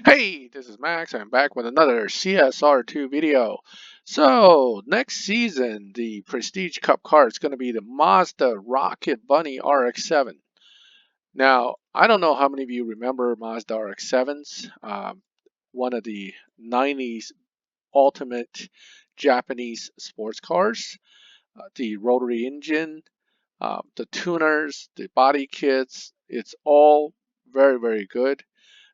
Hey, this is Max. I'm back with another CSR2 video. So, next season, the Prestige Cup car is going to be the Mazda Rocket Bunny RX7. Now, I don't know how many of you remember Mazda RX7s, one of the 90s ultimate Japanese sports cars. The rotary engine, the tuners, the body kits, it's all very, very good.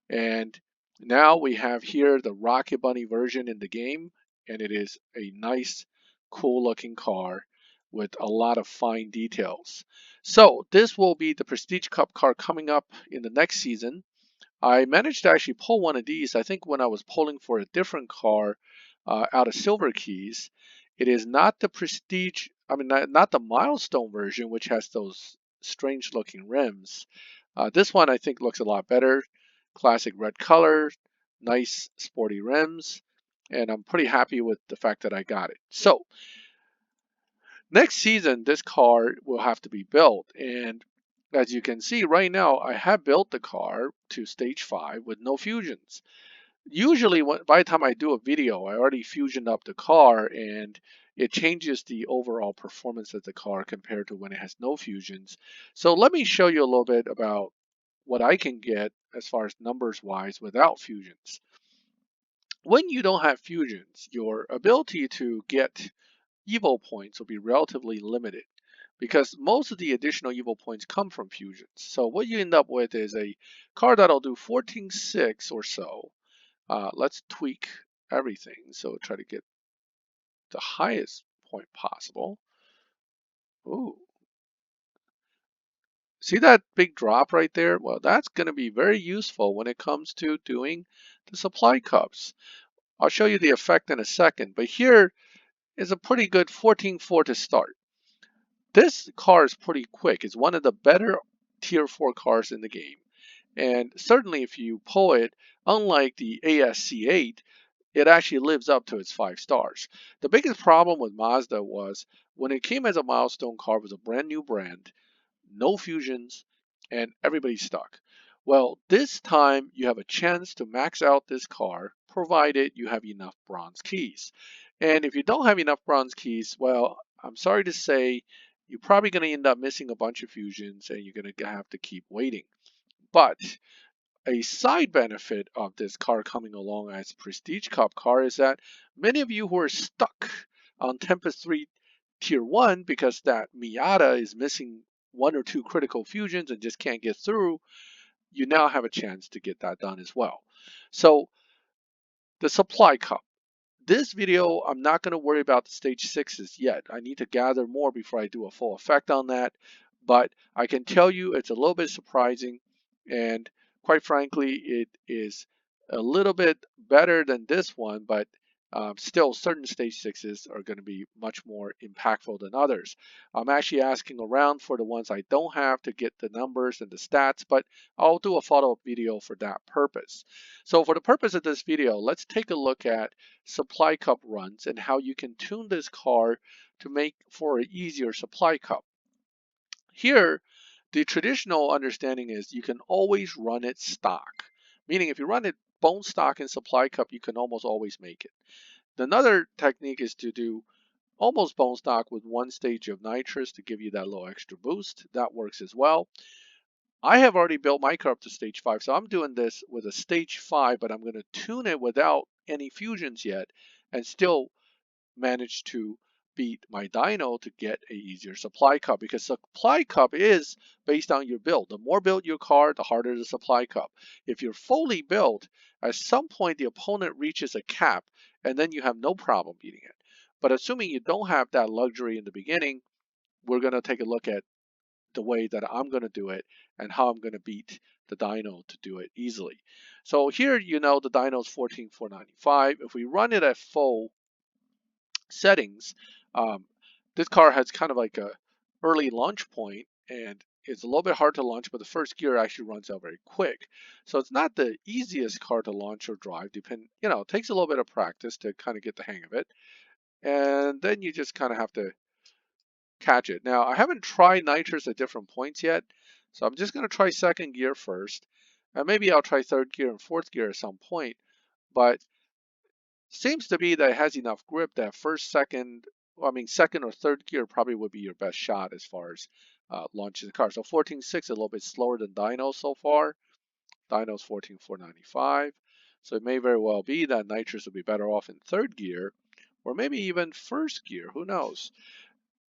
And now we have here the Rocket Bunny version in the game, and it is a nice, cool looking car with a lot of fine details. So this will be the Prestige Cup car coming up in the next season. I managed to actually pull one of these, I think when I was pulling for a different car out of Silver Keys. It is not the Prestige, not the Milestone version, which has those strange looking rims. This one I think looks a lot better. Classic red color, nice sporty rims, and I'm pretty happy with the fact that I got it. So next season, this car will have to be built, and as you can see right now, I have built the car to stage 5 with no fusions. Usually, by the time I do a video, I already fusioned up the car, and it changes the overall performance of the car compared to when it has no fusions. So let me show you a little bit about what I can get as far as numbers wise without fusions. When you don't have fusions, your ability to get Evo points will be relatively limited because most of the additional Evo points come from fusions. So what you end up with is a car that'll do 14.6 or so. Let's tweak everything. So try to get the highest point possible. Ooh, see that big drop right there? Well, that's going to be very useful when it comes to doing the supply cups. I'll show you the effect in a second, but here is a pretty good 14.4 to start. This car is pretty quick. It's one of the better tier 4 cars in the game. And certainly if you pull it, unlike the ASC8, it actually lives up to its 5 stars. The biggest problem with Mazda was when it came as a milestone car, it was a brand new brand, no fusions, and everybody's stuck. Well, this time you have a chance to max out this car, provided you have enough bronze keys. And if you don't have enough bronze keys, well, I'm sorry to say, you're probably going to end up missing a bunch of fusions and you're going to have to keep waiting. But a side benefit of this car coming along as a Prestige Cup car is that many of you who are stuck on Tempest 3 Tier 1 because that Miata is missing one or two critical fusions and just can't get through, you now have a chance to get that done as well. So the supply cup. This video, I'm not going to worry about the stage 6s yet. I need to gather more before I do a full effect on that. But I can tell you it's a little bit surprising, and quite frankly, it is a little bit better than this one, but still certain stage 6s are going to be much more impactful than others. I'm actually asking around for the ones I don't have to get the numbers and the stats, but I'll do a follow-up video for that purpose. So for the purpose of this video, let's take a look at supply cup runs and how you can tune this car to make for an easier supply cup. Here, the traditional understanding is you can always run it stock, meaning if you run it bone stock in supply cup, you can almost always make it. Another technique is to do almost bone stock with one stage of nitrous to give you that little extra boost. That works as well. I have already built my car up to stage 5, so I'm doing this with a stage 5, but I'm going to tune it without any fusions yet and still manage to beat my dyno to get a easier supply cup, because supply cup is based on your build. The more built your car, the harder the supply cup. If you're fully built, at some point the opponent reaches a cap and then you have no problem beating it. But assuming you don't have that luxury in the beginning, we're going to take a look at the way that I'm going to do it and how I'm going to beat the dyno to do it easily. So here, the dyno is 14,495. If we run it at full settings, um, this car has kind of like a early launch point, and it's a little bit hard to launch, but the first gear actually runs out very quick. So it's not the easiest car to launch or drive. It takes a little bit of practice to kind of get the hang of it. And then you just kind of have to catch it. Now, I haven't tried nitrous at different points yet, so I'm just going to try second gear first. And maybe I'll try third gear and fourth gear at some point, but seems to be that it has enough grip that second or third gear probably would be your best shot as far as launching the car. So 14.6 is a little bit slower than dyno so far. Dyno's 14.495. So it may very well be that nitrous will be better off in third gear or maybe even first gear. Who knows?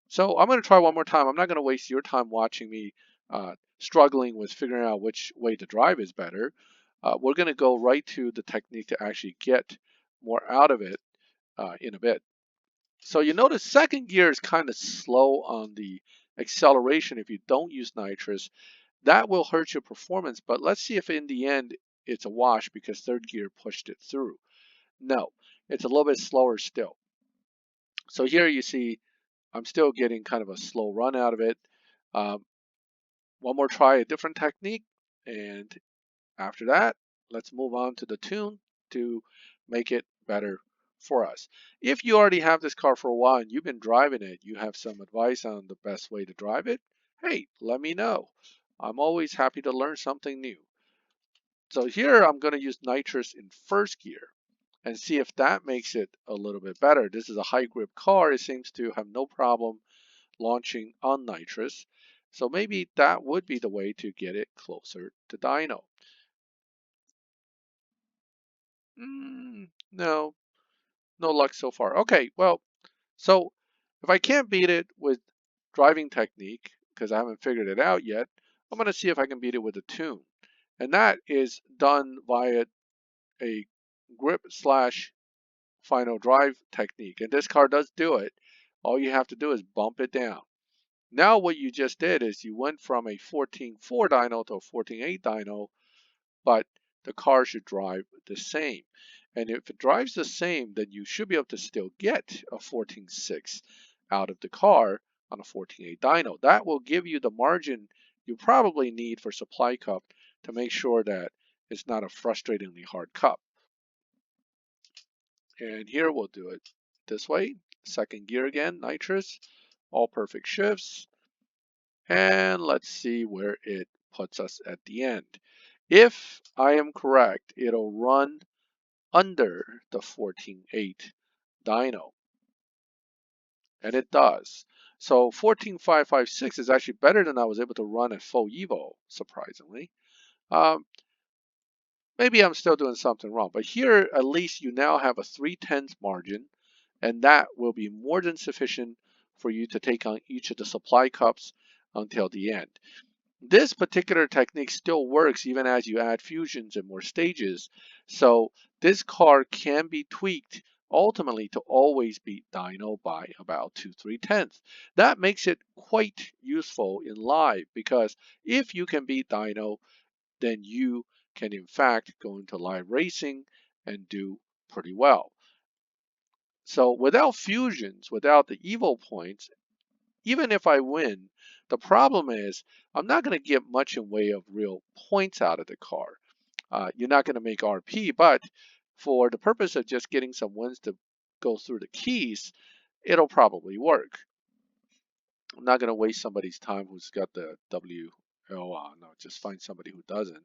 So I'm going to try one more time. I'm not going to waste your time watching me struggling with figuring out which way to drive is better. We're going to go right to the technique to actually get more out of it in a bit. So you notice second gear is kind of slow on the acceleration if you don't use nitrous. That will hurt your performance, but let's see if in the end it's a wash because third gear pushed it through. No, it's a little bit slower still. So here you see I'm still getting kind of a slow run out of it. Um, one more try, a different technique, and after that, let's move on to the tune to make it better for us. If you already have this car for a while and you've been driving it, you have some advice on the best way to drive it, hey, let me know. I'm always happy to learn something new. So here I'm going to use nitrous in first gear and see if that makes it a little bit better. This is a high grip car. It seems to have no problem launching on nitrous. So maybe that would be the way to get it closer to dyno. No, no luck so far. Okay, well, so if I can't beat it with driving technique, because I haven't figured it out yet, I'm going to see if I can beat it with a tune. And that is done via a grip slash final drive technique. And this car does do it. All you have to do is bump it down. Now what you just did is you went from a 14.4 dyno to a 14.8 dyno, but the car should drive the same. And if it drives the same, then you should be able to still get a 14.6 out of the car on a 14.8 dyno. That will give you the margin you probably need for supply cup to make sure that it's not a frustratingly hard cup. And here we'll do it this way. Second gear again, nitrous, all perfect shifts. And let's see where it puts us at the end. If I am correct, it'll run under the 14.8 dyno. And it does. So 14.556 is actually better than I was able to run at full Evo, surprisingly. Um, maybe I'm still doing something wrong, but here at least you now have a 3/10 margin, and that will be more than sufficient for you to take on each of the supply cups until the end. This particular technique still works even as you add fusions and more stages. So this car can be tweaked ultimately to always beat dyno by about 2/3. That makes it quite useful in live because if you can beat dyno, then you can in fact go into live racing and do pretty well. So without fusions, without the Evo points, even if I win, the problem is I'm not going to get much in way of real points out of the car. You're not going to make RP, but for the purpose of just getting some wins to go through the keys, it'll probably work. I'm not going to waste somebody's time who's got the WLO. No, just find somebody who doesn't.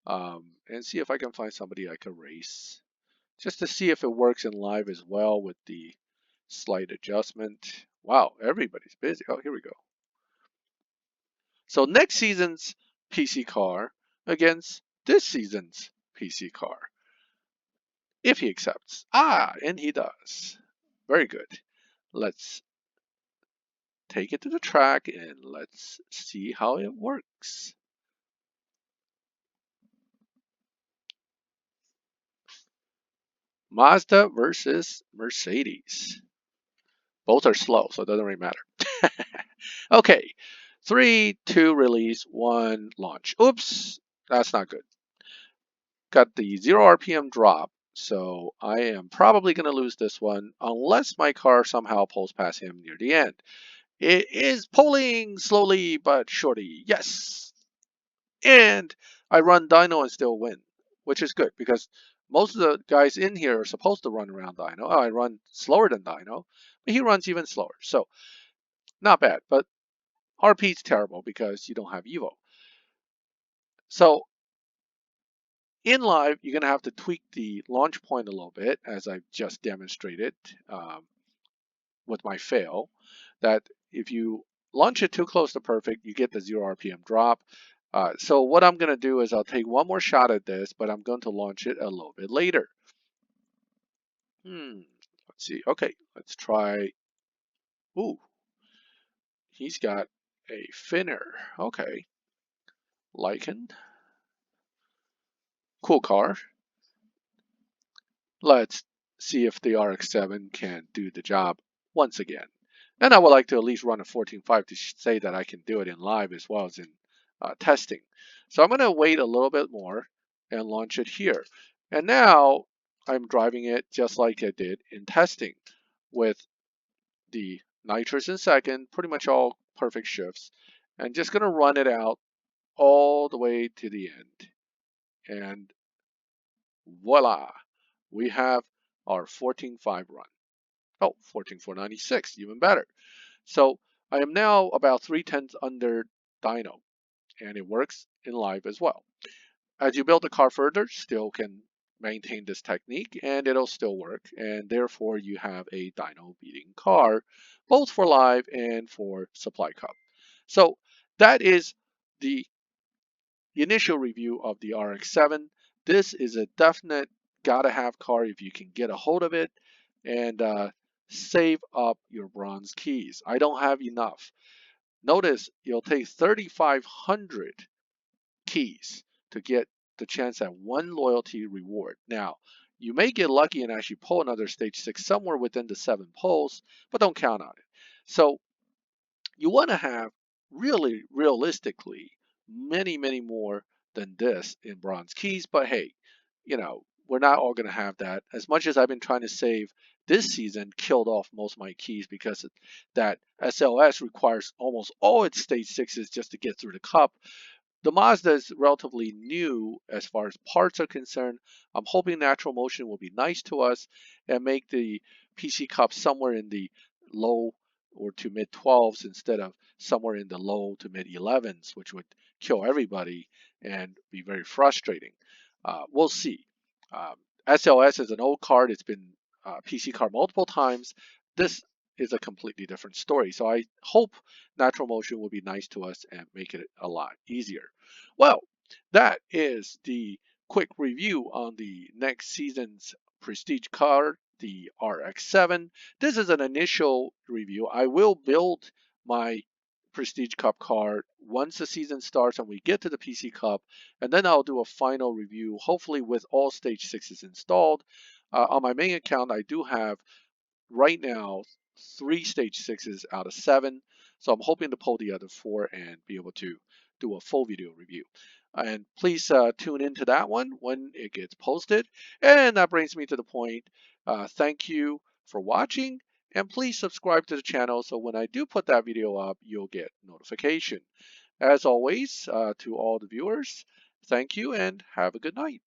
And see if I can find somebody I can race. Just to see if it works in live as well with the slight adjustment. Wow, everybody's busy. Oh, here we go. So next season's PC car against this season's PC car. If he accepts. And he does. Very good. Let's take it to the track and let's see how it works. Mazda versus Mercedes. Both are slow, so it doesn't really matter. Okay, 3, 2, release, 1, launch. Oops, that's not good. Got the 0 RPM drop, so I am probably going to lose this one unless my car somehow pulls past him near the end. It is pulling slowly but surely. Yes. And I run dyno and still win, which is good because most of the guys in here are supposed to run around dyno. Oh, I run slower than dyno, but he runs even slower. So not bad, but RP is terrible because you don't have Evo. So In live, you're going to have to tweak the launch point a little bit, as I've just demonstrated with my fail, that if you launch it too close to perfect, you get the 0 RPM drop. So what I'm going to do is I'll take one more shot at this, but I'm going to launch it a little bit later. Let's see. Okay, let's try. Ooh, he's got a finner. Okay, Lycan. Cool car. Let's see if the RX7 can do the job once again. And I would like to at least run a 14.5 to say that I can do it in live as well as in testing. So I'm going to wait a little bit more and launch it here. And now I'm driving it just like I did in testing with the nitrous in second, pretty much all perfect shifts, and just going to run it out all the way to the end. And voila, we have our 14.5 run. Oh, 14.496, even better. So I am now about 3/10 under dyno, and it works in live as well. As you build the car further, still can maintain this technique and it'll still work, and therefore you have a dyno beating car, both for live and for supply cup. So that is the initial review of the RX7. This is a definite gotta have car if you can get a hold of it, and save up your bronze keys. I don't have enough. Notice you'll take 3,500 keys to get the chance at one loyalty reward. Now, you may get lucky and actually pull another stage 6 somewhere within the 7 pulls, but don't count on it. So you want to have really realistically many more than this in bronze keys, but hey, we're not all going to have that. As much as I've been trying to save this season, killed off most of my keys because that SLS requires almost all its stage 6s just to get through the cup. The Mazda is relatively new as far as parts are concerned. I'm hoping Natural Motion will be nice to us and make the PC Cup somewhere in the low or to mid 12s instead of somewhere in the low to mid 11s, which would kill everybody and be very frustrating. We'll see. SLS is an old card. It's been PC card multiple times. This is a completely different story. So I hope Natural Motion will be nice to us and make it a lot easier. Well, that is the quick review on the next season's Prestige car, the RX7. This is an initial review. I will build my Prestige Cup car once the season starts and we get to the PC Cup, and then I'll do a final review, hopefully with all stage 6s installed. On my main account, I do have right now 3 stage 6s out of 7, so I'm hoping to pull the other 4 and be able to do a full video review. And please tune into that one when it gets posted. And that brings me to the point. Thank you for watching, and please subscribe to the channel so when I do put that video up, you'll get notification. As always, to all the viewers, thank you and have a good night.